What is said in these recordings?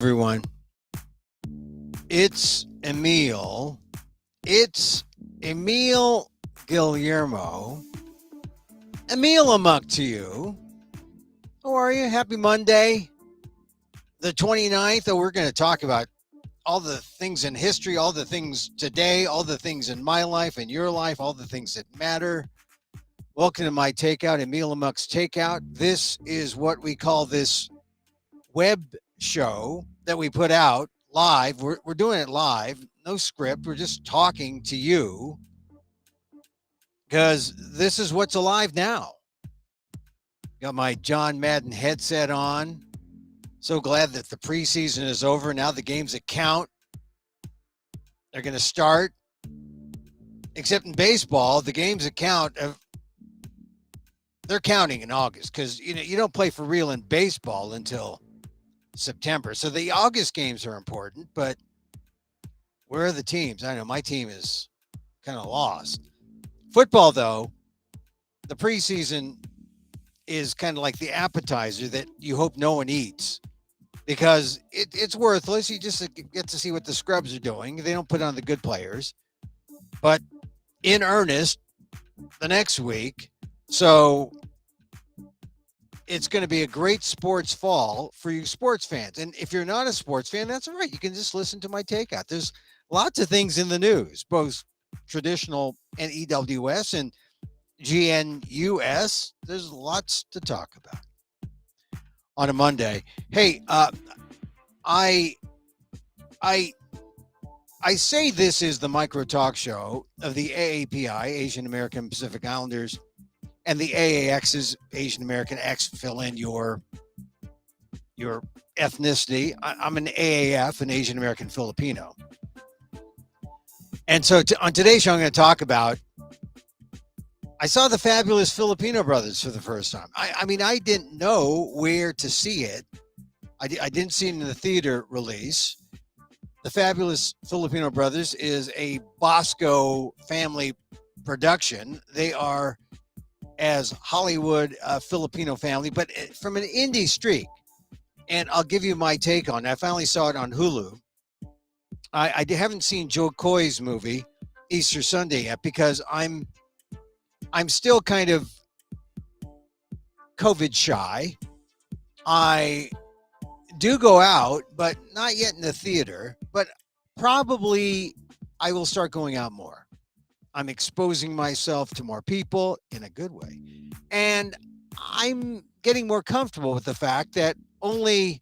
Everyone. It's Emil. It's Emil Guillermo. Emil Amok to you. How are you? Happy Monday, the 29th. We're going to talk about all the things in history, all the things today, all the things in my life and your life, all the things that matter. Welcome to my Takeout, Emil Amok's Takeout. This is what we call this web show that we put out live. We're doing it live, no script. We're just talking to you because this is what's alive now. Got my John Madden headset on. So glad that the preseason is over. Now the games that count, they're going to start. Except in baseball, the games that count, they're counting in August because you don't play for real in baseball until September. So the August games are important, but where are the teams? I know my team is kind of lost. Football, though, the preseason is kind of like the appetizer that you hope no one eats because it's worthless. You just get to see what the scrubs are doing. They don't put on the good players, but in earnest the next week. So it's going to be a great sports fall for you sports fans. And if you're not a sports fan, that's all right. You can just listen to my Takeout. There's lots of things in the news, both traditional and EWS and GNUS. There's lots to talk about on a Monday. Hey, I say this is the micro talk show of the AAPI, Asian American Pacific Islanders, and the AAX is Asian American X. Fill in your ethnicity. I'm an AAF, an Asian American Filipino. And so on today's show, I'm going to talk about, I saw the fabulous Filipino brothers for the first time. I mean, I didn't know where to see it. I didn't see it in the theater release. The fabulous Filipino brothers is a Bosco family production. They are as Hollywood Filipino family, but from an indie streak. And I'll give you my take on it. I finally saw it on Hulu. I haven't seen Joe Coy's movie, Easter Sunday, yet because I'm still kind of COVID shy. I do go out, but not yet in the theater. But probably I will start going out more. I'm exposing myself to more people in a good way. And I'm getting more comfortable with the fact that only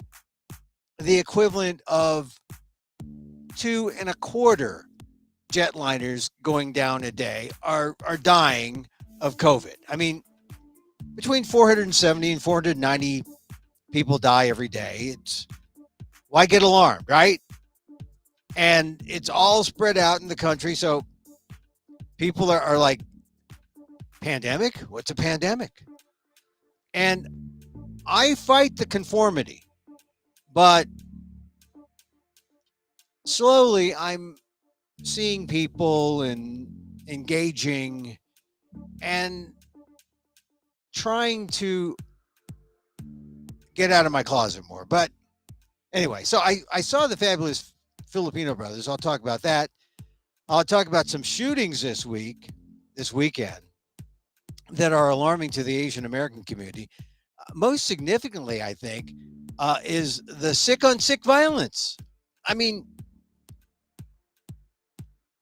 the equivalent of 2.25 jetliners going down a day are dying of COVID. I mean, between 470 and 490 people die every day. Why get alarmed, right? And it's all spread out in the country. So people are like, pandemic? What's a pandemic? And I fight the conformity, but slowly I'm seeing people and engaging and trying to get out of my closet more. But anyway, so I saw the fabulous Filipino brothers. I'll talk about that. I'll talk about some shootings this weekend, that are alarming to the Asian American community. Most significantly, I think, is the Sikh on Sikh violence. I mean,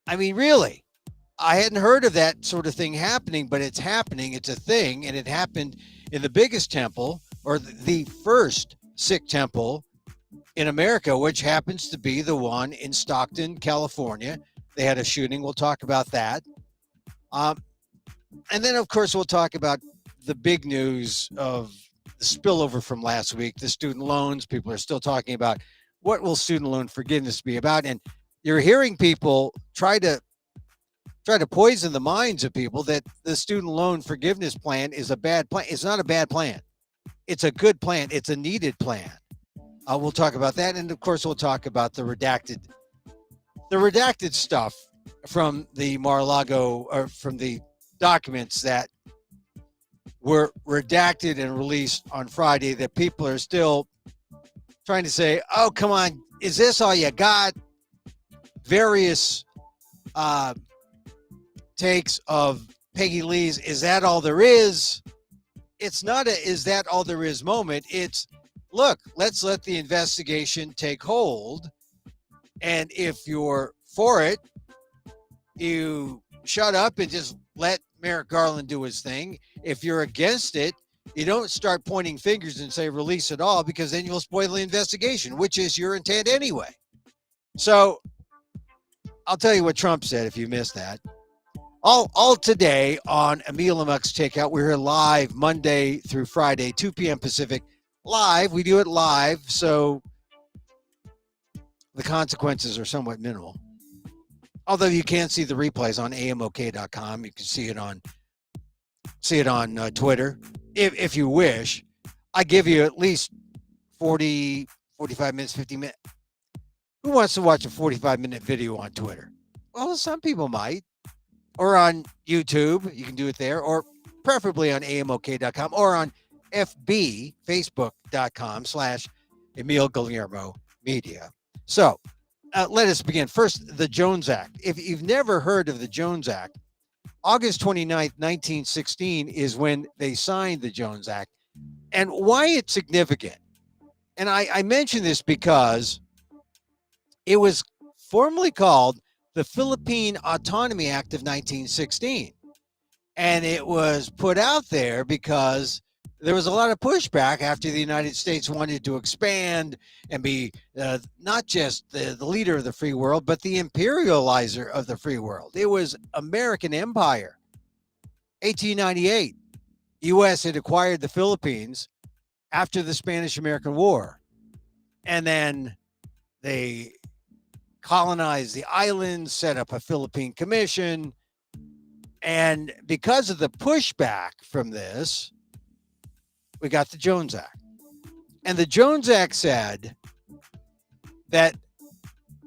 really, I hadn't heard of that sort of thing happening, but it's happening. It's a thing, and it happened in the biggest temple, or the first Sikh temple in America, which happens to be the one in Stockton, California. They had a shooting. We'll talk about that. And then, of course, we'll talk about the big news of the spillover from last week, the student loans. People are still talking about what will student loan forgiveness be about. And you're hearing people try to poison the minds of people that the student loan forgiveness plan is a bad plan. It's not a bad plan. It's a good plan. It's a needed plan. We'll talk about that. And, of course, we'll talk about the redacted stuff from the Mar-a-Lago, or from the documents that were redacted and released on Friday that people are still trying to say, oh, come on, is this all you got? Various takes of Peggy Lee's, is that all there is? It's not a is that all there is moment. It's, look, let's let the investigation take hold. And if you're for it, you shut up and just let Merrick Garland do his thing. If you're against it, you don't start pointing fingers and say release it all, because then you'll spoil the investigation, which is your intent anyway. So I'll tell you what Trump said if you missed that. All today on Emil Amok's Takeout. We're here live Monday through Friday, 2 p.m. Pacific. Live. We do it live, so the consequences are somewhat minimal. Although you can see the replays on amok.com. You can see it on Twitter if you wish. I give you at least 40, 45 minutes, 50 minutes. Who wants to watch a 45-minute video on Twitter? Well, some people might. Or on YouTube, you can do it there, or preferably on amok.com, or on FB, facebook.com/Emil Guillermo Media. So let us begin. First, the Jones Act. If you've never heard of the Jones Act, August 29th, 1916 is when they signed the Jones Act. And why it's significant, and I mention this because it was formerly called the Philippine Autonomy Act of 1916. And it was put out there because there was a lot of pushback after the United States wanted to expand and be not just the leader of the free world, but the imperializer of the free world. It was American empire. 1898, U.S. had acquired the Philippines after the Spanish-American War. And then they colonized the islands, set up a Philippine commission. And because of the pushback from this, we got the Jones Act. And the Jones Act said that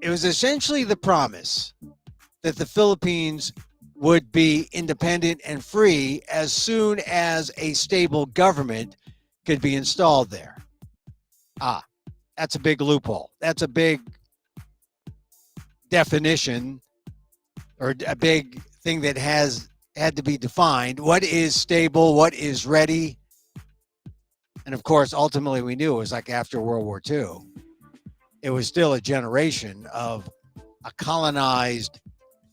it was essentially the promise that the Philippines would be independent and free as soon as a stable government could be installed there. That's a big loophole. That's a big definition, or a big thing that had to be defined. What is stable? What is ready? And of course, ultimately, we knew it was like after World War II. It was still a generation of a colonized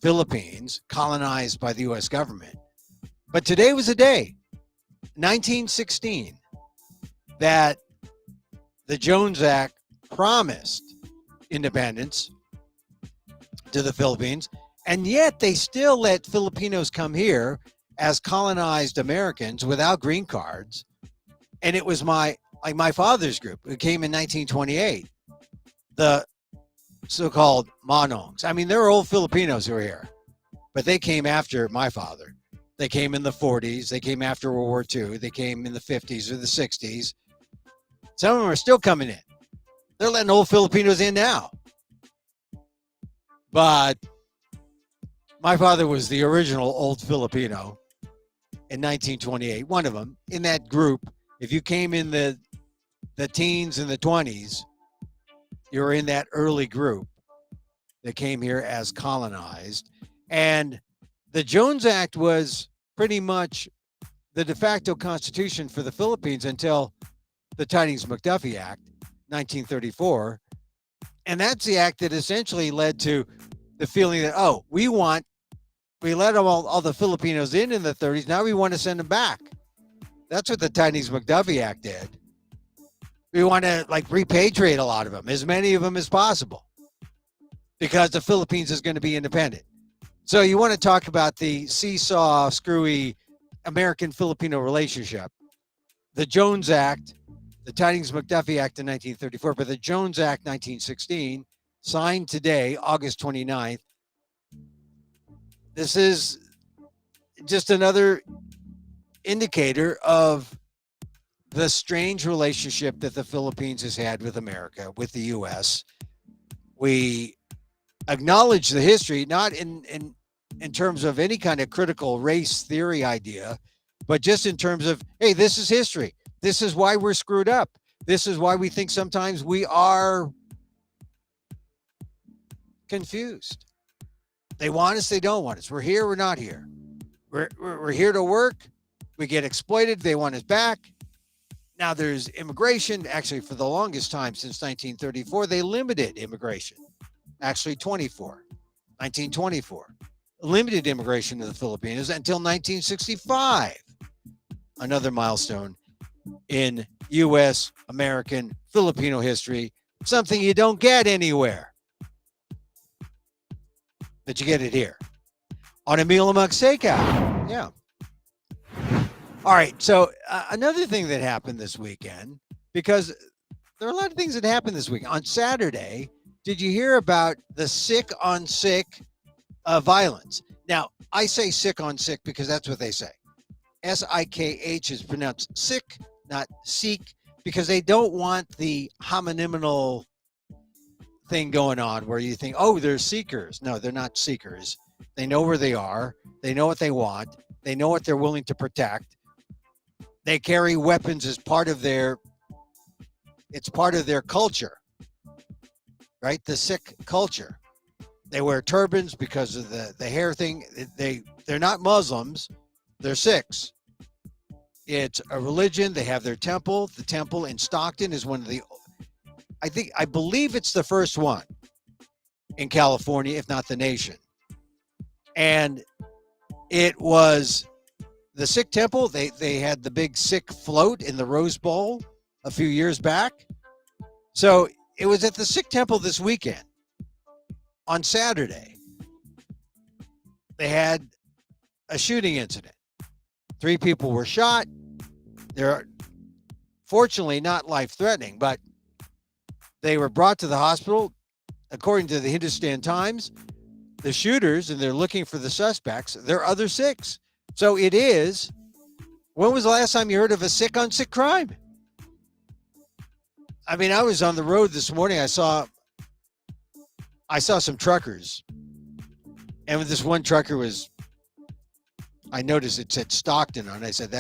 Philippines, colonized by the U.S. government. But today was a day, 1916, that the Jones Act promised independence to the Philippines, and yet they still let Filipinos come here as colonized Americans without green cards. And it was my father's group who came in 1928, the so-called Manongs. I mean, there are old Filipinos who are here, but they came after my father. They came in the 40s. They came after World War II. They came in the 50s or the 60s. Some of them are still coming in. They're letting old Filipinos in now. But my father was the original old Filipino in 1928, one of them. In that group, if you came in the teens and the 20s, you were in that early group that came here as colonized. And the Jones Act was pretty much the de facto constitution for the Philippines until the Tidings-McDuffie Act, 1934. And that's the act that essentially led to the feeling that, we let all the Filipinos in the 30s. Now we want to send them back. That's what the Tidings-McDuffie Act did. We want to repatriate a lot of them, as many of them as possible, because the Philippines is going to be independent. So you want to talk about the seesaw, screwy American-Filipino relationship. The Jones Act, the Tidings-McDuffie Act in 1934, but the Jones Act 1916, signed today, August 29th. This is just another indicator of the strange relationship that the Philippines has had with America, with the U.S. We acknowledge the history, not in terms of any kind of critical race theory idea, but just in terms of, hey, this is history. This is why we're screwed up. This is why we think sometimes we are confused. They want us, they don't want us. We're here, we're not here. We're here to work. We get exploited. They want us back. Now there's immigration. Actually, for the longest time since 1934, they limited immigration. Actually, 1924. Limited immigration to the Filipinos until 1965. Another milestone in U.S., American, Filipino history. Something you don't get anywhere. But you get it here on Emil, Amok, Takeout. Yeah. All right. So another thing that happened this weekend, because there are a lot of things that happened this week. On Saturday, did you hear about the Sikh on Sikh violence? Now, I say Sikh on Sikh because that's what they say. S-I-K-H is pronounced Sikh, not Sikh, because they don't want the homonymal thing going on where you think, oh, they're seekers. No, they're not seekers. They know where they are. They know what they want. They know what they're willing to protect. They carry weapons as part of their culture, right? The Sikh culture. They wear turbans because of the hair thing. They're not Muslims. They're Sikhs. It's a religion. They have their temple. The temple in Stockton is one of the, I believe it's the first one in California, if not the nation. And it was the Sikh temple. They had the big Sikh float in the Rose Bowl a few years back. So it was at the Sikh temple this weekend. On Saturday, they had a shooting incident. 3 people were shot. They're fortunately not life-threatening, but they were brought to the hospital. According to the Hindustan Times, the shooters, and they're looking for the suspects, they're other Sikhs. So it is, when was the last time you heard of a Sikh on Sikh crime? I mean, I was on the road this morning. I saw some truckers. And with this one trucker I noticed it said Stockton on it. I said,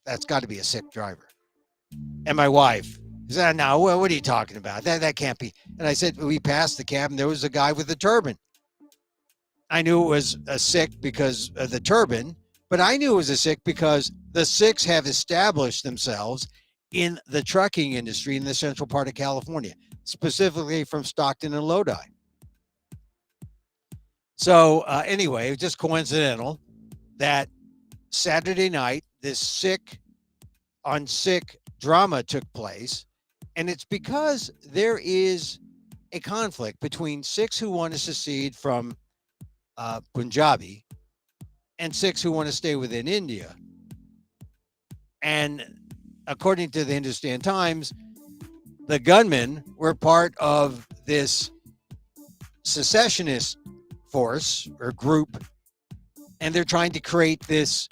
that's got to be a Sikh driver. And my wife said, no, what are you talking about? That can't be. And I said, we passed the cab and there was a guy with a turban. I knew it was a Sikh because of the turban, but I knew it was a Sikh because the Sikhs have established themselves in the trucking industry in the central part of California, specifically from Stockton and Lodi. So anyway, it was just coincidental that Saturday night, this Sikh on Sikh drama took place. And it's because there is a conflict between Sikhs who want to secede from Punjabi and Sikhs who want to stay within India. And according to the Hindustan Times, the gunmen were part of this secessionist force or group, and they're trying to create this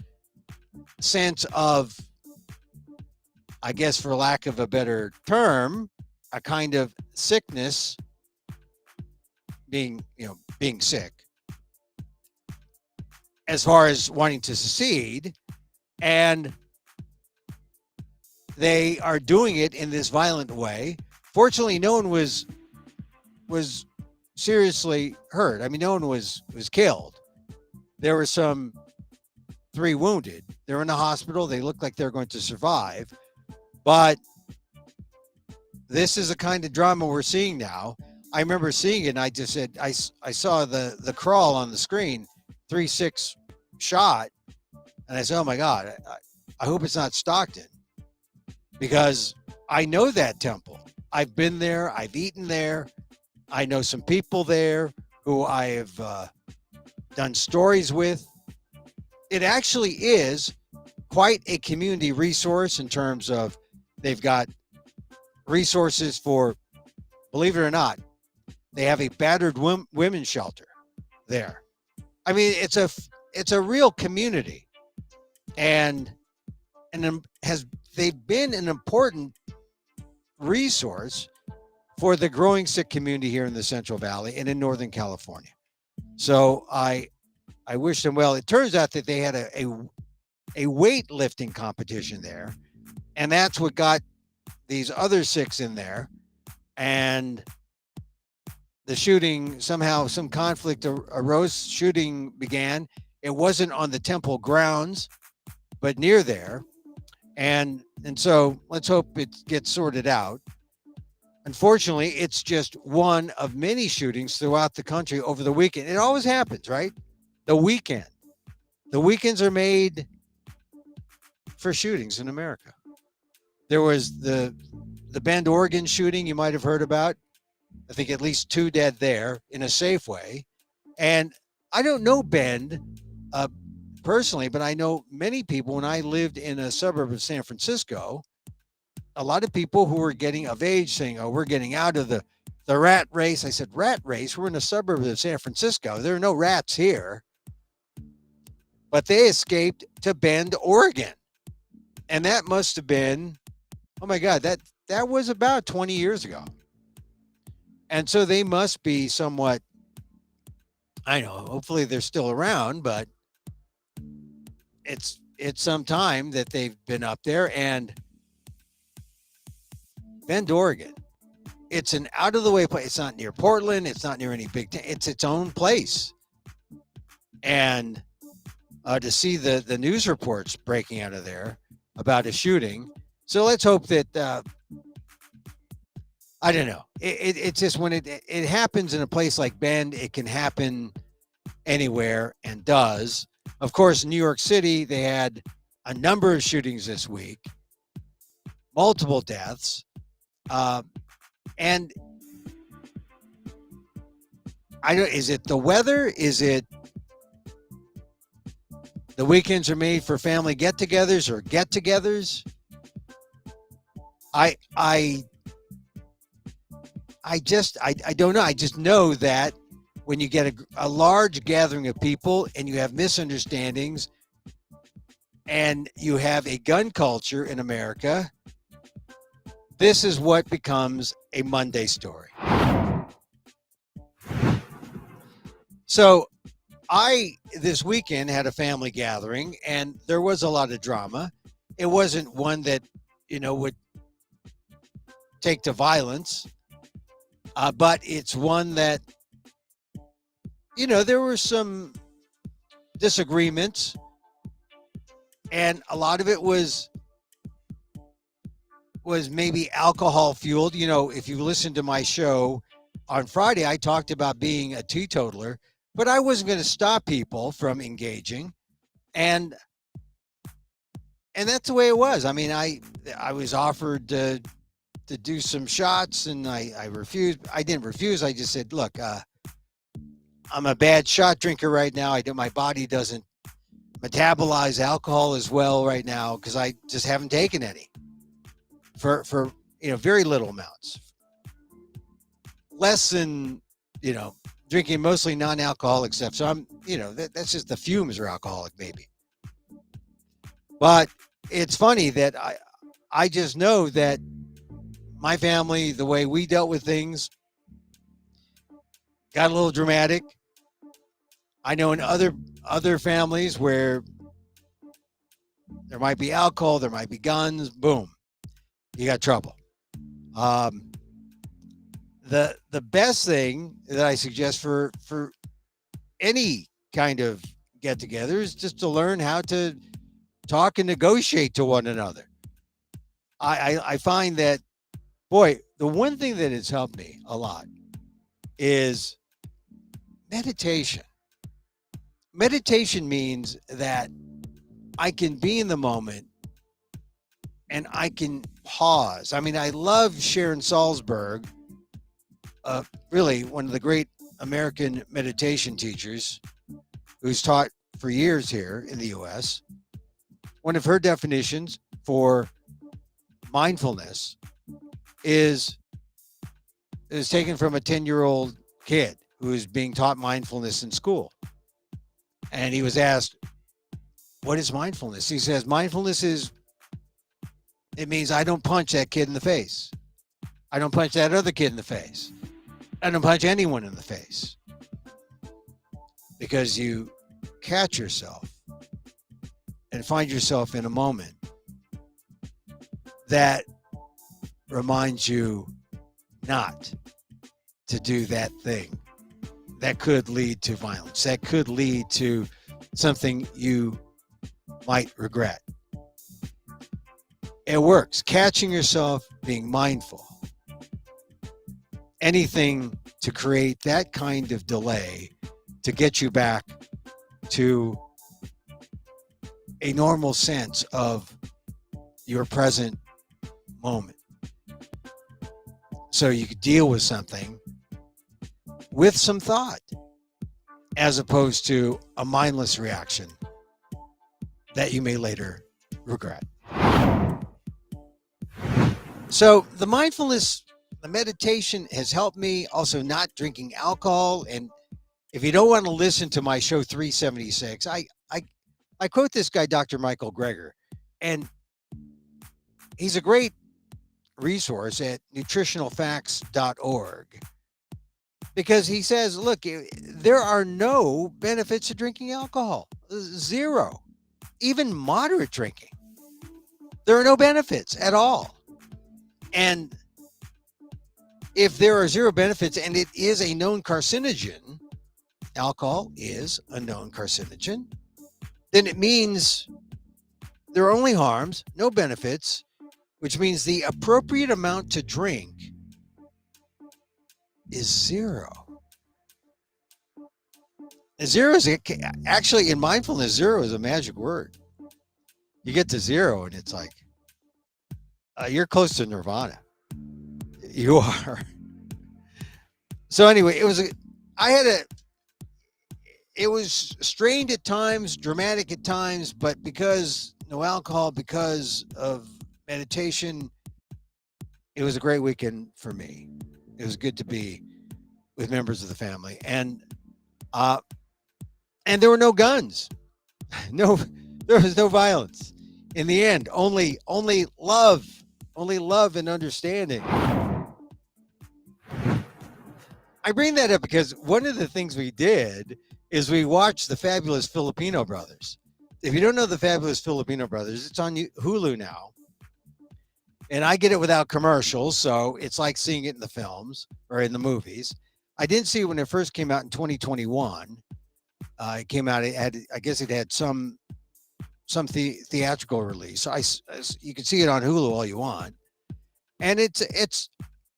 sense of, I guess for lack of a better term, a kind of sickness, being sick, as far as wanting to secede. And they are doing it in this violent way. Fortunately, no one was seriously hurt. I mean, no one was killed. There were 3 wounded. They're in the hospital. They look like they're going to survive. But this is the kind of drama we're seeing now. I remember seeing it, and I just said, I saw the crawl on the screen, 3-6 shot, and I said, oh my God, I hope it's not Stockton, because I know that temple. I've been there. I've eaten there. I know some people there who I have done stories with. It actually is quite a community resource in terms of they've got resources for, believe it or not, they have a battered women's shelter there. I mean, it's a real community, and they've been an important resource for the growing Sikh community here in the Central Valley and in Northern California. So I wish them well. It turns out that they had a weightlifting competition there, and that's what got these other Sikhs in there, and the shooting, somehow some conflict arose. Shooting began. It wasn't on the temple grounds, but near there, and so let's hope it gets sorted out. Unfortunately, it's just one of many shootings throughout the country over the weekend. It always happens, right? The weekend. The weekends are made for shootings in America. There was the Bend, Oregon shooting you might have heard about. I think at least 2 dead there in a Safeway. And I don't know Bend personally, but I know many people. When I lived in a suburb of San Francisco, a lot of people who were getting of age saying, "Oh, we're getting out of the rat race." I said, "Rat race? We're in a suburb of San Francisco. There are no rats here." But they escaped to Bend, Oregon. And that must have been, oh my God, that was about 20 years ago. And so they must be somewhat, I know, hopefully they're still around, but it's some time that they've been up there. And Bend, Oregon, it's an out of the way place. It's not near Portland. It's not near any big town. It's its own place. And to see the news reports breaking out of there about a shooting. So let's hope that, I don't know. It's just when it happens in a place like Bend, it can happen anywhere and does. Of course, in New York City, they had a number of shootings this week, multiple deaths. And is it the weather? Is it the weekends are made for family get-togethers or get-togethers? I don't know. I just know that when you get a large gathering of people and you have misunderstandings and you have a gun culture in America, this is what becomes a Monday story. So this weekend had a family gathering and there was a lot of drama. It wasn't one that, would take to violence, but it's one that, there were some disagreements, and a lot of it was maybe alcohol fueled. If you listen to my show on Friday, I talked about being a teetotaler, but I wasn't going to stop people from engaging. And that's the way it was. I mean, I was offered to do some shots and I refused. I didn't refuse. I just said, look, I'm a bad shot drinker right now. My body doesn't metabolize alcohol as well right now because I just haven't taken any for very little amounts, less than, drinking mostly non-alcoholic stuff. So I'm, that's just the fumes are alcoholic maybe. But it's funny that I just know that my family, the way we dealt with things, got a little dramatic. I know in other families where there might be alcohol, there might be guns, boom, you got trouble. The best thing that I suggest for any kind of get together is just to learn how to talk and negotiate to one another. I find that, boy, the one thing that has helped me a lot is meditation. Meditation means that I can be in the moment and I can pause. I mean, I love Sharon Salzberg, really one of the great American meditation teachers who's taught for years here in the U.S. One of her definitions for mindfulness is taken from a 10-year-old kid who is being taught mindfulness in school. And he was asked, what is mindfulness? He says, mindfulness it means I don't punch that kid in the face. I don't punch that other kid in the face. I don't punch anyone in the face. Because you catch yourself and find yourself in a moment that reminds you not to do that thing that could lead to violence, that could lead to something you might regret. It works. Catching yourself, being mindful. Anything to create that kind of delay to get you back to a normal sense of your present moment. So you could deal with something with some thought, as opposed to a mindless reaction that you may later regret. So the mindfulness, the meditation has helped me. Also, not drinking alcohol. And if you don't want to listen to my show 376, I quote this guy, Dr. Michael Greger, and he's a great resource at nutritionalfacts.org, because he says, look, there are no benefits to drinking alcohol. Zero. Even moderate drinking. There are no benefits at all. And if there are zero benefits and it is a known carcinogen, alcohol is a known carcinogen, then it means there are only harms, no benefits, which means the appropriate amount to drink is zero. Zero is actually, in mindfulness, zero is a magic word. You get to zero and it's like, you're close to nirvana. You are. So anyway, it was strained at times, dramatic at times, but because no alcohol, because of meditation, it was a great weekend for me. It was good to be with members of the family, and there were no guns. No, there was no violence. In the end, only love and understanding. I bring that up because one of the things we did is we watched the Fabulous Filipino Brothers. If you don't know the Fabulous Filipino Brothers, it's on Hulu now. And I get it without commercials, so it's like seeing it in the films or in the movies. I didn't see it when it first came out in 2021. It came out, I guess it had some theatrical release. So you can see it on Hulu all you want. And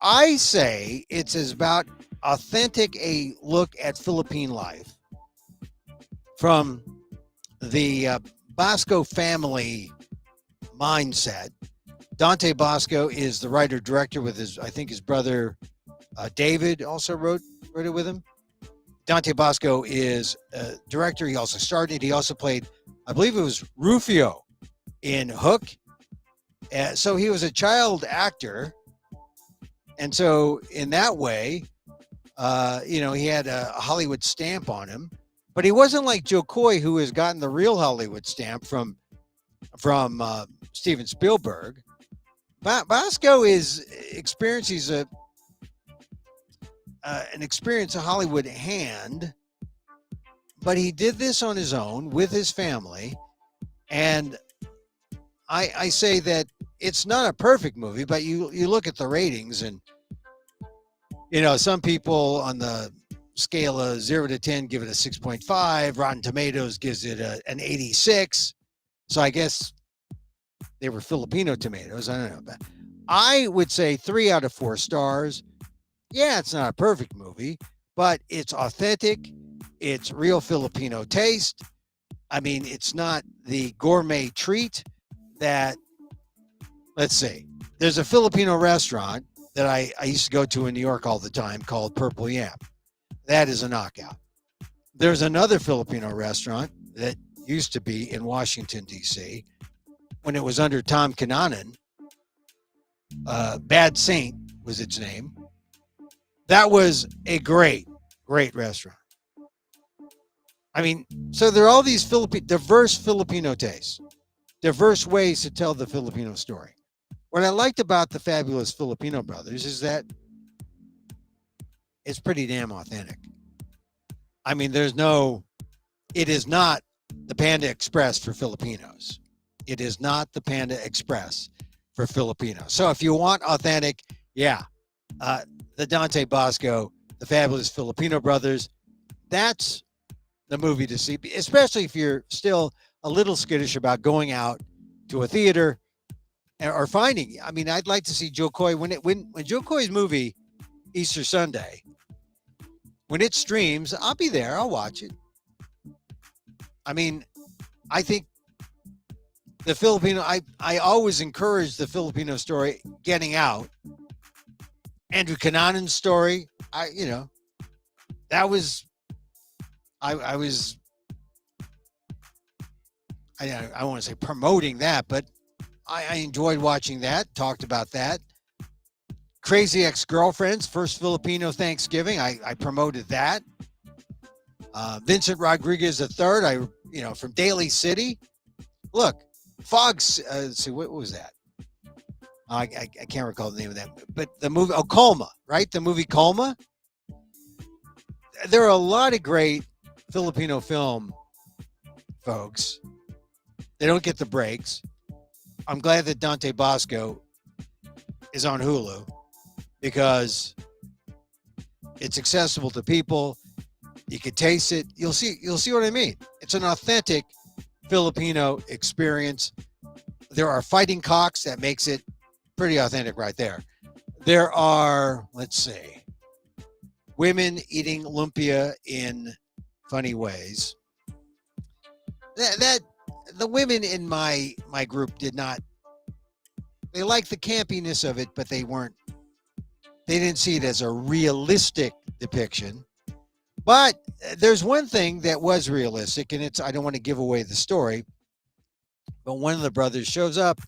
I say it's about authentic a look at Philippine life from the Bosco family mindset. Dante Bosco is the writer-director with his brother David also wrote it with him. Dante Bosco is a director. He also starred it. He also played, I believe it was Rufio in Hook. So he was a child actor. And so in that way, he had a Hollywood stamp on him. But he wasn't like Joe Coy, who has gotten the real Hollywood stamp from Steven Spielberg. Bosco experiences an experience a Hollywood hand, but he did this on his own with his family. And I say that it's not a perfect movie, but you look at the ratings, and some people on the scale of 0 to 10 give it a 6.5. Rotten Tomatoes gives it an 86. So I guess they were Filipino tomatoes. I don't know. But I would say 3 out of 4 stars. Yeah, it's not a perfect movie, but it's authentic. It's real Filipino taste. I mean, it's not the gourmet treat that, let's see, there's a Filipino restaurant that I used to go to in New York all the time called Purple Yam. That is a knockout. There's another Filipino restaurant that used to be in Washington, D.C. when it was under Tom Kinanan. Bad Saint was its name. That was a great restaurant. I mean, so there are all these diverse Filipino tastes, diverse ways to tell the Filipino story. What I liked about the Fabulous Filipino Brothers is that it's pretty damn authentic. I mean, it is not the Panda Express for Filipinos. It is not the Panda Express for Filipino. So if you want authentic, yeah, the Dante Bosco, the Fabulous Filipino Brothers, that's the movie to see, especially if you're still a little skittish about going out to a theater or finding. I mean, I'd like to see Joe Coy when Joe Coy's movie Easter Sunday, when it streams, I'll be there. I'll watch it. I mean, I think the Filipino, I always encourage the Filipino story getting out. Andrew Canonan's story, that was, I was, I want to say promoting that, but I enjoyed watching that, talked about that. Crazy Ex-Girlfriends, first Filipino Thanksgiving, I promoted that. Vincent Rodriguez III, from Daly City. Look, Fox, let's see, what was that? I can't recall the name of that, but the movie, Colma, right? The movie Colma. There are a lot of great Filipino film folks. They don't get the breaks. I'm glad that Dante Bosco is on Hulu because it's accessible to people. You can taste it. You'll see what I mean. It's an authentic Filipino experience. There are fighting cocks that makes it pretty authentic right there. There are, let's see, women eating lumpia in funny ways. That the women in my group did not. They liked the campiness of it, but they didn't see it as a realistic depiction. But there's one thing that was realistic, and I don't want to give away the story, but one of the brothers shows up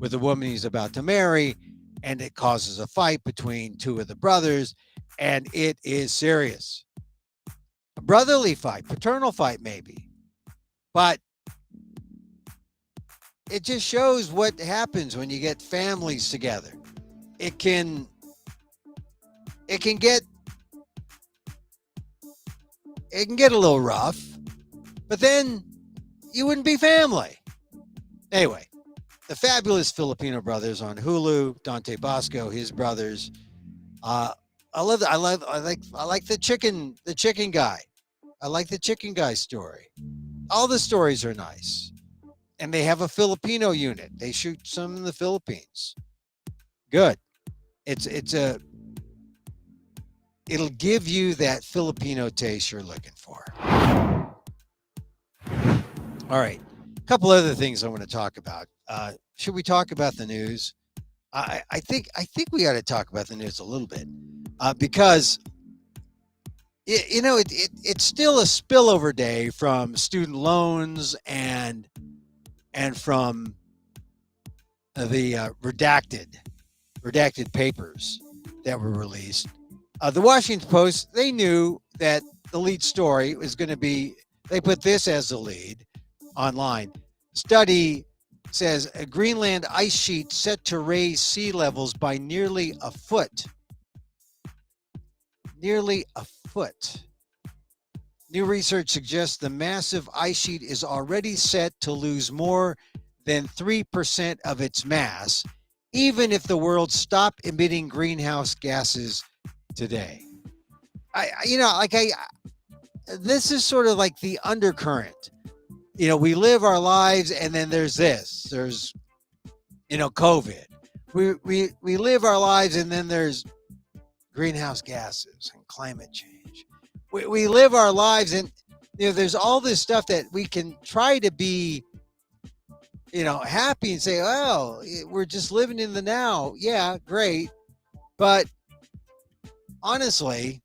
with a woman he's about to marry, and it causes a fight between two of the brothers, and it is serious. A brotherly fight, paternal fight maybe, but it just shows what happens when you get families together. It can get a little rough, but then you wouldn't be family. Anyway, the Fabulous Filipino Brothers on Hulu, Dante Bosco, his brothers. I like the chicken guy. I like the chicken guy story. All the stories are nice. And they have a Filipino unit. They shoot some in the Philippines. Good. It'll give you that Filipino taste you're looking for. All right. A couple other things I want to talk about. Should we talk about the news? I think we ought to talk about the news a little bit because it's still a spillover day from student loans and from the redacted papers that were released. The Washington Post, they knew that the lead story was going to be, they put this as the lead online. Study says a Greenland ice sheet set to raise sea levels by nearly a foot. Nearly a foot. New research suggests the massive ice sheet is already set to lose more than 3% of its mass, even if the world stopped emitting greenhouse gases today. This is sort of like the undercurrent. We live our lives, and then there's this. There's, COVID. We live our lives, and then there's greenhouse gases and climate change. We live our lives, and there's all this stuff that we can try to be, happy and say, "Oh, we're just living in the now." Yeah, great, but honestly,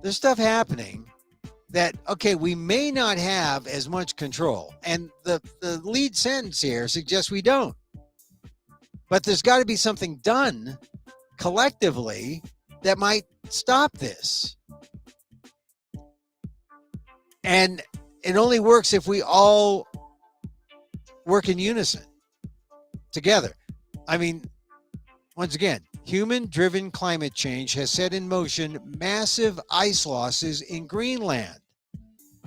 there's stuff happening that, okay, we may not have as much control. And the lead sentence here suggests we don't. But there's got to be something done collectively that might stop this. And it only works if we all work in unison together. I mean, once again, human-driven climate change has set in motion massive ice losses in Greenland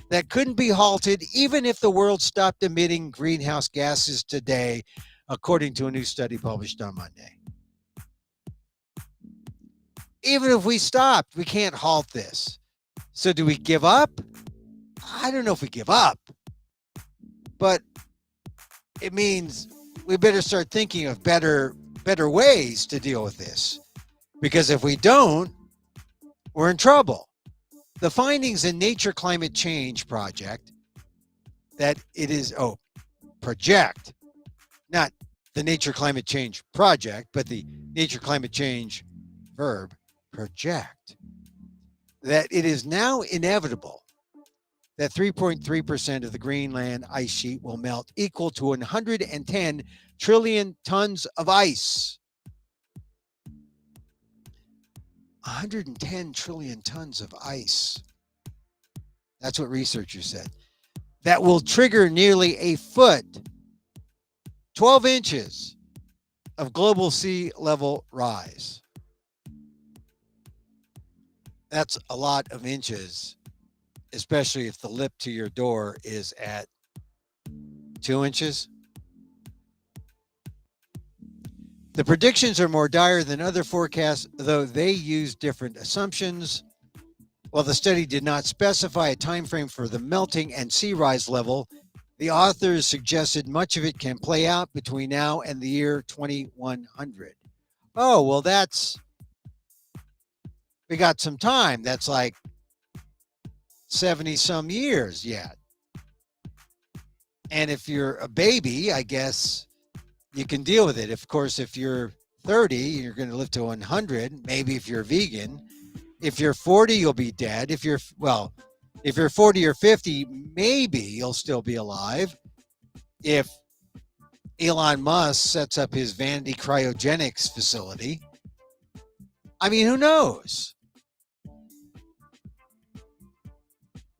that couldn't be halted even if the world stopped emitting greenhouse gases today, according to a new study published on Monday. Even if we stopped, we can't halt this. So do we give up? I don't know if we give up, but it means we better start thinking of better ways to deal with this. Because if we don't, we're in trouble. The findings in Nature Climate Change project that it is, project, not the Nature Climate Change project, but the Nature Climate Change verb, project, that it is now inevitable that 3.3% of the Greenland ice sheet will melt, equal to 110 trillion tons of ice. 110 trillion tons of ice. That's what researchers said. That will trigger nearly a foot, 12 inches of global sea level rise. That's a lot of inches, especially if the lip to your door is at 2 inches. The predictions are more dire than other forecasts, though they use different assumptions. While the study did not specify a time frame for the melting and sea rise level, the authors suggested much of it can play out between now and the year 2100. Oh, well, we got some time. That's like 70 some years yet. And if you're a baby, I guess you can deal with it. Of course, if you're 30, you're going to live to 100. Maybe if you're vegan. If you're 40, you'll be dead. If you're 40 or 50, maybe you'll still be alive. If Elon Musk sets up his vanity cryogenics facility. I mean, who knows?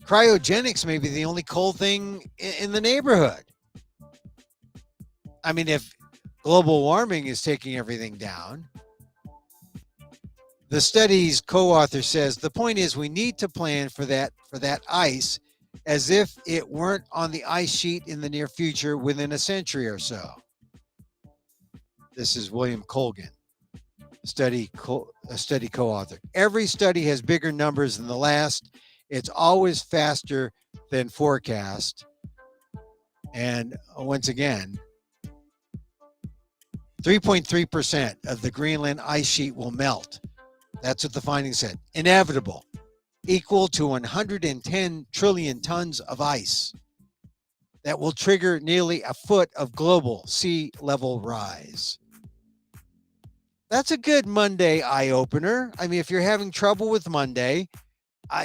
Cryogenics may be the only cold thing in the neighborhood. I mean, if global warming is taking everything down, the study's co-author says the point is we need to plan for that ice as if it weren't on the ice sheet in the near future within a century or so. This is William Colgan, a study co-author. Every study has bigger numbers than the last. It's always faster than forecast. And once again, 3.3% of the Greenland ice sheet will melt. That's what the findings said. Inevitable. Equal to 110 trillion tons of ice. That will trigger nearly a foot of global sea level rise. That's a good Monday eye-opener. I mean, if you're having trouble with Monday,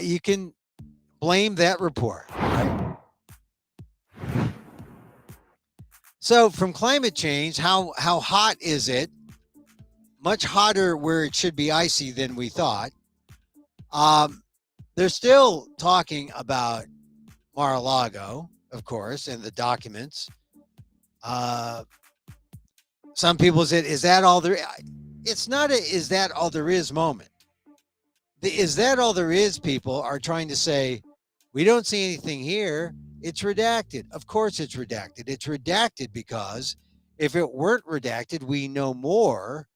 you can blame that report. Right? So from climate change, how hot is it? Much hotter where it should be icy than we thought. They're still talking about Mar-a-Lago, of course, and the documents. Some people said, is that all there is? It's not a is that all there is moment. The is that all there is people are trying to say, we don't see anything here. It's redacted. Of course it's redacted. It's redacted because if it weren't redacted, we know more.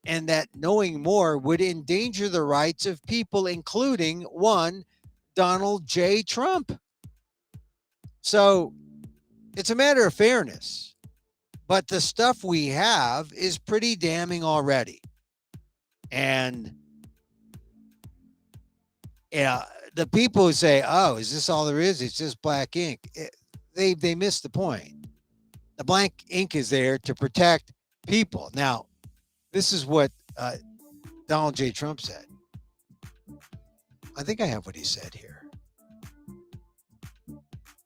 And that knowing more would endanger the rights of people, including one, Donald J. Trump. So it's a matter of fairness. But the stuff we have is pretty damning already. And the people who say, oh, is this all there is? It's just black ink. They miss the point. The black ink is there to protect people. Now, this is what Donald J. Trump said. I think I have what he said here.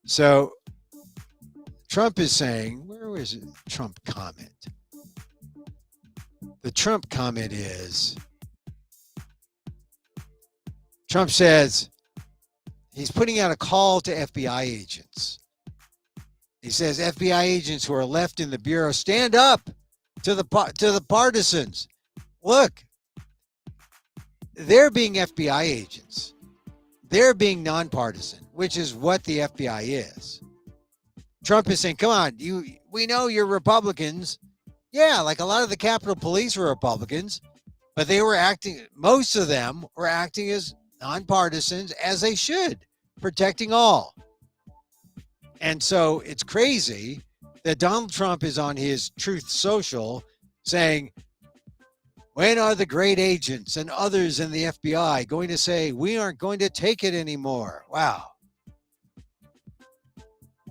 So Trump is saying, where is it? Trump comment? The Trump comment is, Trump says he's putting out a call to FBI agents. He says, FBI agents who are left in the Bureau, stand up to the partisans. Look, they're being FBI agents. They're being nonpartisan, which is what the FBI is. Trump is saying, come on, we know you're Republicans. Yeah, like a lot of the Capitol Police were Republicans, but they were acting, most of them were acting as nonpartisans, as they should, protecting all. And so it's crazy that Donald Trump is on his Truth Social saying, when are the great agents and others in the FBI going to say, we aren't going to take it anymore? Wow.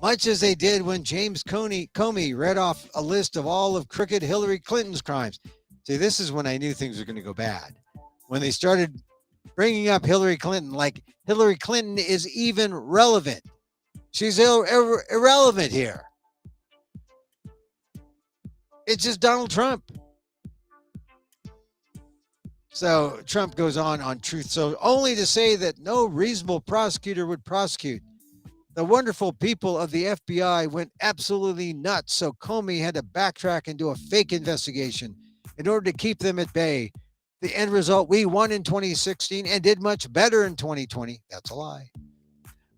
Much as they did when James Comey read off a list of all of crooked Hillary Clinton's crimes. See, this is when I knew things were going to go bad. When they started bringing up Hillary Clinton, like Hillary Clinton is even relevant. She's irrelevant here. It's just Donald Trump. So Trump goes on Truth Social, only to say that no reasonable prosecutor would prosecute. The wonderful people of the FBI went absolutely nuts, so Comey had to backtrack and do a fake investigation in order to keep them at bay. The end result, we won in 2016 and did much better in 2020. That's a lie.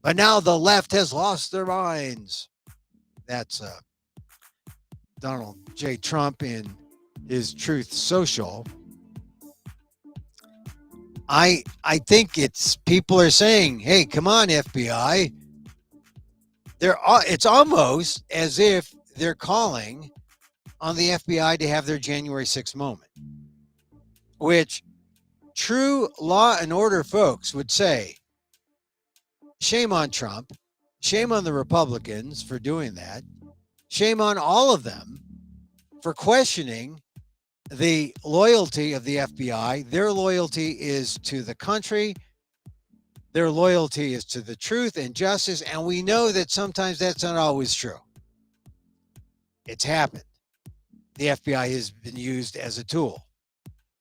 But now the left has lost their minds. That's Donald J. Trump in his Truth Social. I think it's people are saying, hey, come on, FBI. It's almost as if they're calling on the FBI to have their January 6th moment, which true law and order folks would say, shame on Trump, shame on the Republicans for doing that, shame on all of them for questioning the loyalty of the FBI. Their loyalty is to the country. Their loyalty is to the truth and justice. And we know that sometimes that's not always true. It's happened. The FBI has been used as a tool.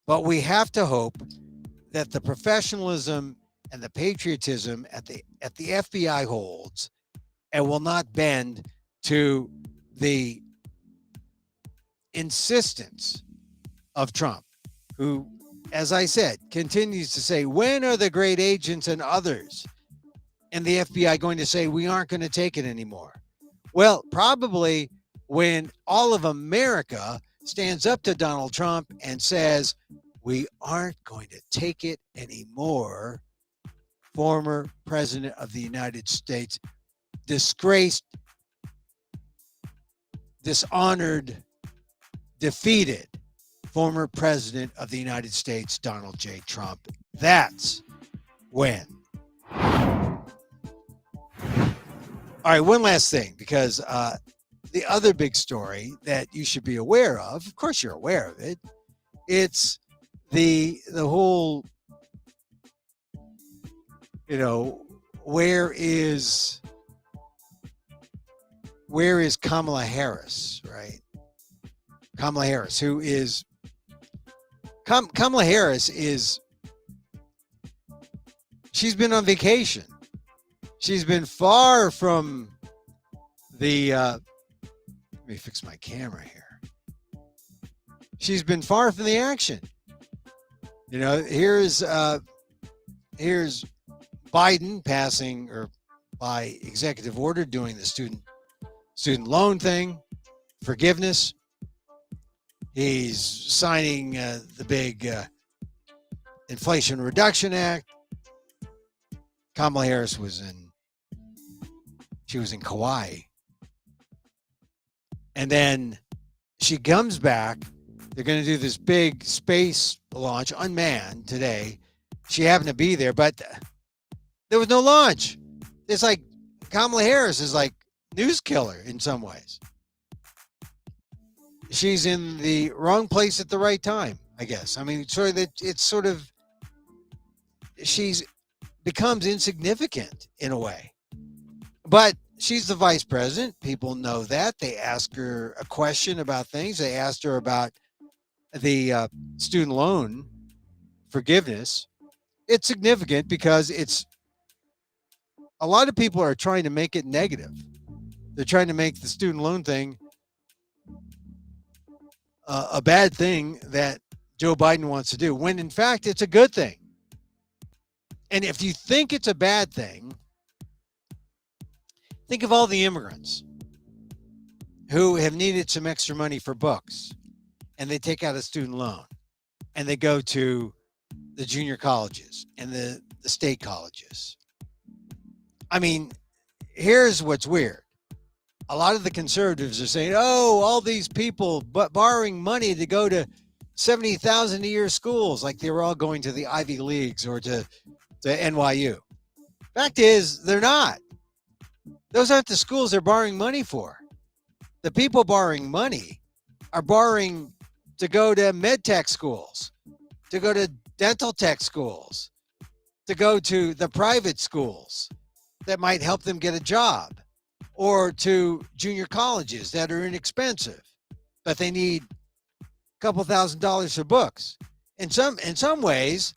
But we have to hope that the professionalism and the patriotism at the FBI holds and will not bend to the insistence of Trump, who, as I said, continues to say, when are the great agents and others in the FBI going to say, we aren't going to take it anymore? Well, probably when all of America stands up to Donald Trump and says, we aren't going to take it anymore. Former president of the United States, disgraced, dishonored, defeated former president of the United States, Donald J. Trump. That's when. All right, one last thing, because the other big story that you should be aware of course you're aware of it, it's the whole, where is Kamala Harris, right? Kamala Harris, who is Kamala Harris is, she's been on vacation. She's been far from the, let me fix my camera here. She's been far from the action. Here's Biden passing, or by executive order, doing the student loan thing, forgiveness. He's signing the big Inflation Reduction Act. Kamala Harris was in Kauai. And then she comes back. They're going to do this big space launch, unmanned, today. She happened to be there, but there was no launch. It's like Kamala Harris is like news killer in some ways. She's in the wrong place at the right time, I guess. I mean, she's becomes insignificant in a way. But she's the vice president. People know that. They ask her a question about things. They asked her about the student loan forgiveness. It's significant because a lot of people are trying to make it negative. They're trying to make the student loan thing a bad thing that Joe Biden wants to do, when in fact it's a good thing. And if you think it's a bad thing, think of all the immigrants who have needed some extra money for books, and they take out a student loan and they go to the junior colleges and the state colleges. I mean, here's what's weird. A lot of the conservatives are saying, oh, all these people borrowing money to go to 70,000 a year schools, like they were all going to the Ivy Leagues or to NYU. Fact is, they're not. Those aren't the schools they're borrowing money for. The people borrowing money are borrowing to go to med tech schools, to go to dental tech schools, to go to the private schools that might help them get a job, or to junior colleges that are inexpensive, but they need a couple $1,000s for books. In some ways,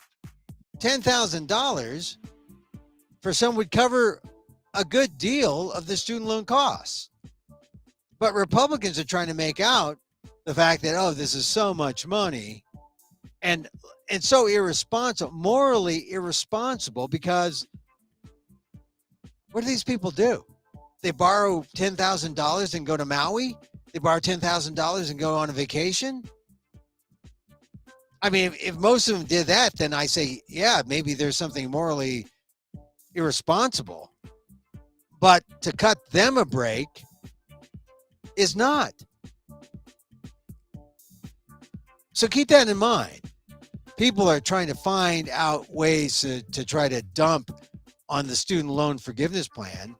$10,000 for some would cover a good deal of the student loan costs. But Republicans are trying to make out the fact that, oh, this is so much money, and so irresponsible, morally irresponsible, because what do these people do? They borrow $10,000 and go to Maui? They borrow $10,000 and go on a vacation? I mean, if most of them did that, then I say, yeah, maybe there's something morally irresponsible. But to cut them a break is not. So keep that in mind. People are trying to find out ways to try to dump on the student loan forgiveness plan.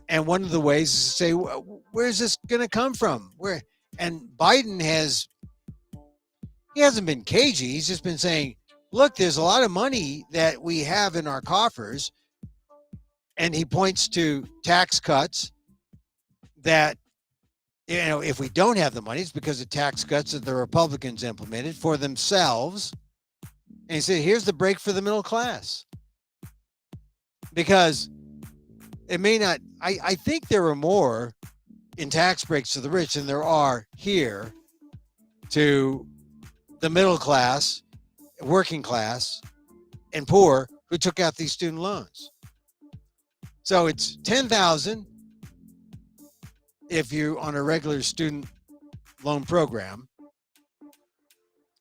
And one of the ways is to say, where's this going to come from? Where? And Biden he hasn't been cagey. He's just been saying, look, there's a lot of money that we have in our coffers. And he points to tax cuts that, if we don't have the money, it's because of tax cuts that the Republicans implemented for themselves. And he said, here's the break for the middle class. Because it may not, I think there are more in tax breaks to the rich than there are here to the middle class, working class, and poor who took out these student loans. So it's $10,000 if you're on a regular student loan program,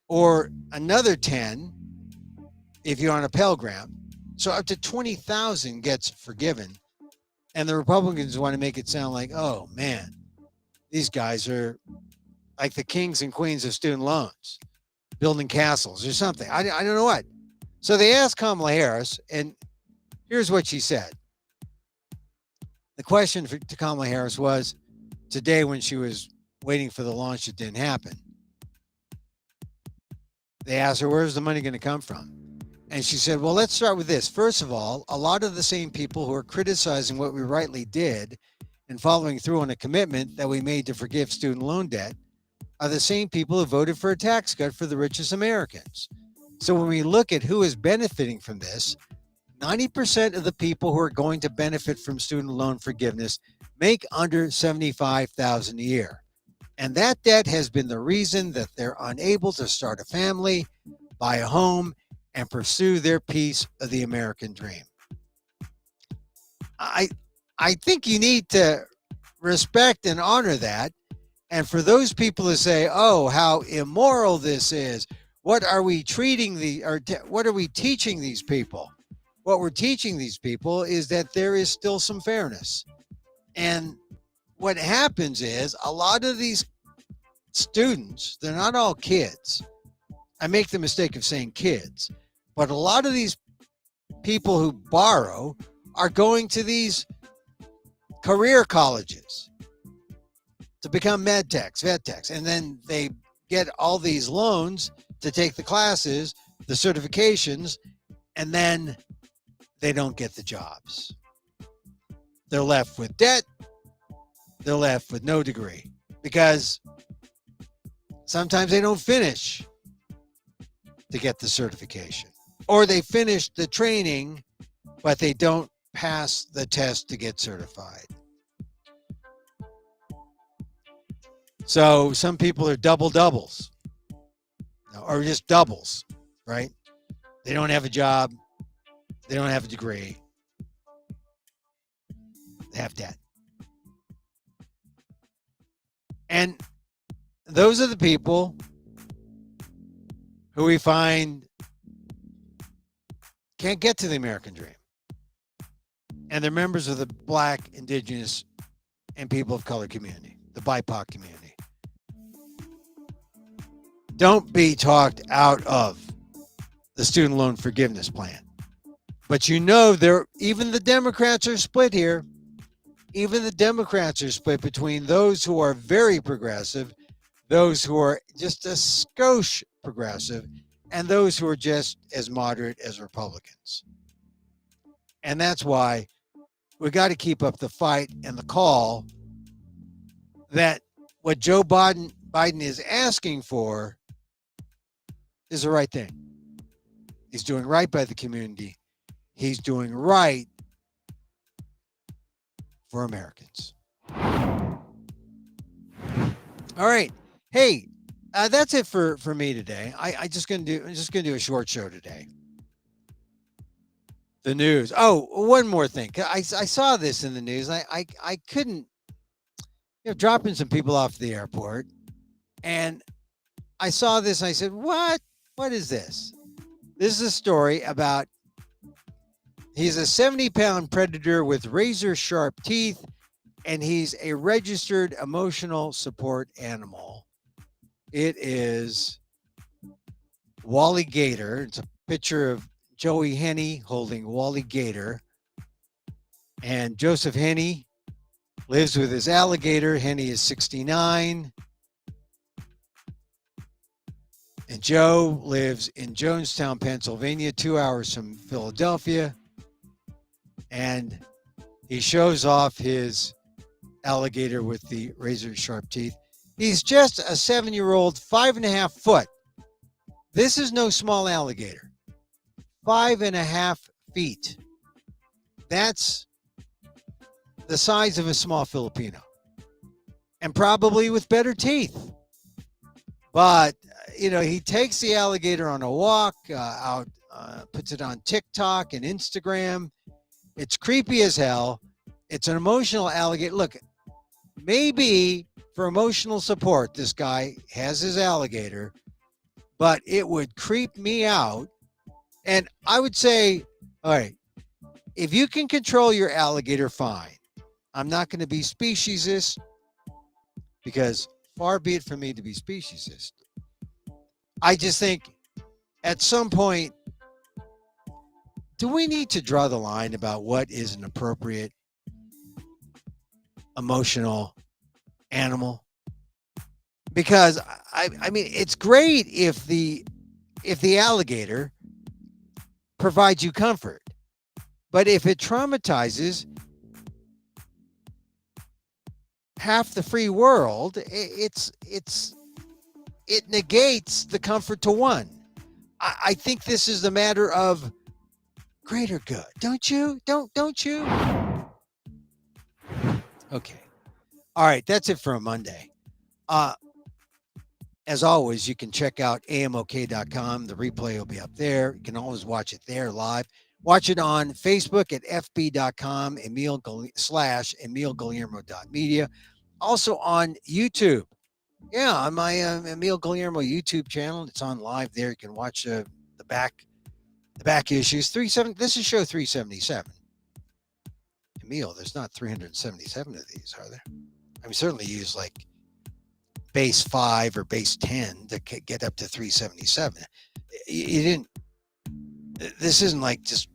or another 10 if you're on a Pell Grant. So up to 20,000 gets forgiven. And the Republicans want to make it sound like, oh man, these guys are like the kings and queens of student loans, building castles or something. I don't know what. So they asked Kamala Harris, and here's what she said. The question to Kamala Harris was today, when she was waiting for the launch that didn't happen. They asked her, where's the money going to come from? And she said, well, let's start with this. First of all, a lot of the same people who are criticizing what we rightly did and following through on a commitment that we made to forgive student loan debt are the same people who voted for a tax cut for the richest Americans. So when we look at who is benefiting from this, 90% of the people who are going to benefit from student loan forgiveness make under $75,000 a year. And that debt has been the reason that they're unable to start a family, buy a home, and pursue their piece of the American dream. I think you need to respect and honor that. And for those people to say, oh, how immoral this is, what are we what are we teaching these people? What we're teaching these people is that there is still some fairness. And what happens is a lot of these students, they're not all kids. I make the mistake of saying kids, but a lot of these people who borrow are going to these career colleges to become med techs, vet techs, and then they get all these loans to take the classes, the certifications, and then they don't get the jobs. They're left with debt. They're left with no degree because sometimes they don't finish to get the certification, or they finish the training, but they don't pass the test to get certified. So some people are doubles, or just doubles, right? They don't have a job. They don't have a degree. They have debt. And those are the people who we find can't get to the American dream. And they're members of the Black, Indigenous, and people of color community, the BIPOC community. Don't be talked out of the student loan forgiveness plan. But even the Democrats are split here. Even the Democrats are split between those who are very progressive, those who are just a skosh progressive, and those who are just as moderate as Republicans. And that's why we got to keep up the fight and the call that what Joe Biden is asking for is the right thing. He's doing right by the community. He's doing right for Americans. All right. Hey, that's it for me today. I'm just gonna do a short show today. The news. Oh, one more thing. I saw this in the news. I couldn't, dropping some people off the airport, and I saw this. And I said, "What? What is this?" This is a story about. He's a 70-pound predator with razor-sharp teeth, and he's a registered emotional support animal. It is Wally Gator. It's a picture of Joey Henney holding Wally Gator. And Joseph Henney lives with his alligator. Henney is 69. And Joe lives in Jonestown, Pennsylvania, 2 hours from Philadelphia. And he shows off his alligator with the razor-sharp teeth. He's just a 7-year-old, 5.5 foot. This is no small alligator. 5.5 feet. That's the size of a small Filipino. And probably with better teeth. But, he takes the alligator on a walk out, puts it on TikTok and Instagram. It's creepy as hell. It's an emotional alligator. Look, maybe for emotional support, this guy has his alligator, but it would creep me out. And I would say, all right, if you can control your alligator, fine. I'm not going to be speciesist, because far be it from me to be speciesist. I just think at some point, do we need to draw the line about what is an appropriate emotional animal? Because I mean, it's great if the alligator provides you comfort, but if it traumatizes half the free world, it negates the comfort to one. I think this is a matter of greater good, don't you? Don't you? Okay. All right, that's it for a Monday. As always, you can check out amok.com. The replay will be up there. You can always watch it there live. Watch it on Facebook at fb.com /EmilGuillermo.media. Also on YouTube. Yeah, on my Emil Guillermo YouTube channel. It's on live there. You can watch the back issues. This is show 377. Emil, there's not 377 of these, are there? I mean, certainly use like base 5 or base 10 to get up to 377. You didn't. This isn't like just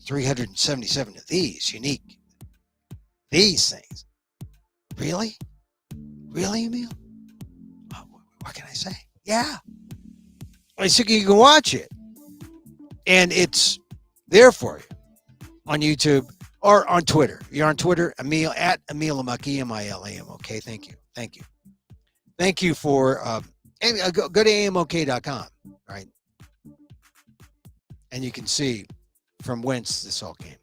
377 of these unique. These things. Really, Emil? What can I say? Yeah. I think you can watch it, and it's there for you on YouTube or on Twitter. You're on Twitter, Emil at Emil Amok, EMILAM. Okay, thank you for and go to amok.com, right? And you can see from whence this all came.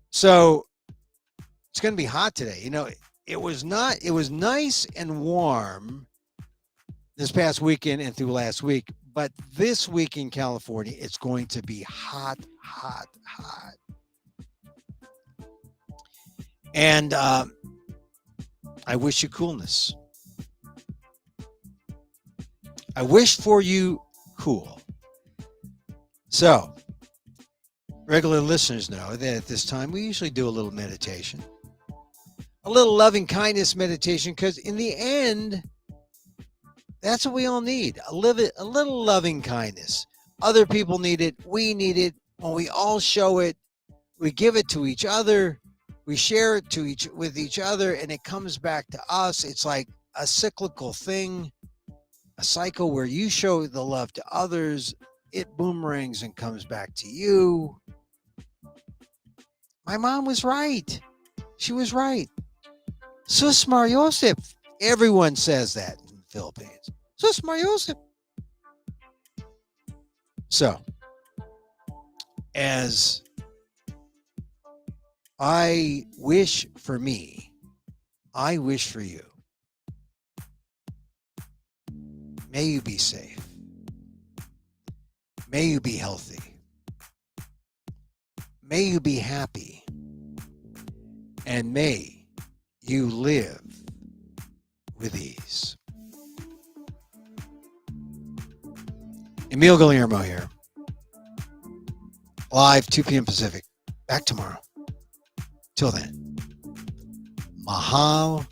So it's going to be hot today. It was nice and warm this past weekend and through last week, but this week in California, it's going to be hot. And I wish you coolness. I wish for you cool. So, regular listeners know that at this time we usually do a little meditation, a little loving kindness meditation, because in the end, that's what we all need. A little loving kindness. Other people need it. We need it. When we all show it, we give it to each other. We share it with each other, and it comes back to us. It's like a cyclical thing, a cycle where you show the love to others, it boomerangs and comes back to you. My mom was right. She was right. Sus Mariosip. Everyone says that in the Philippines. Sus Mariosip. So, as I wish for me, I wish for you. May you be safe. May you be healthy. May you be happy. And may you live with ease. Emil Guillermo here. Live 2 p.m. Pacific. Back tomorrow. Till then. Mahal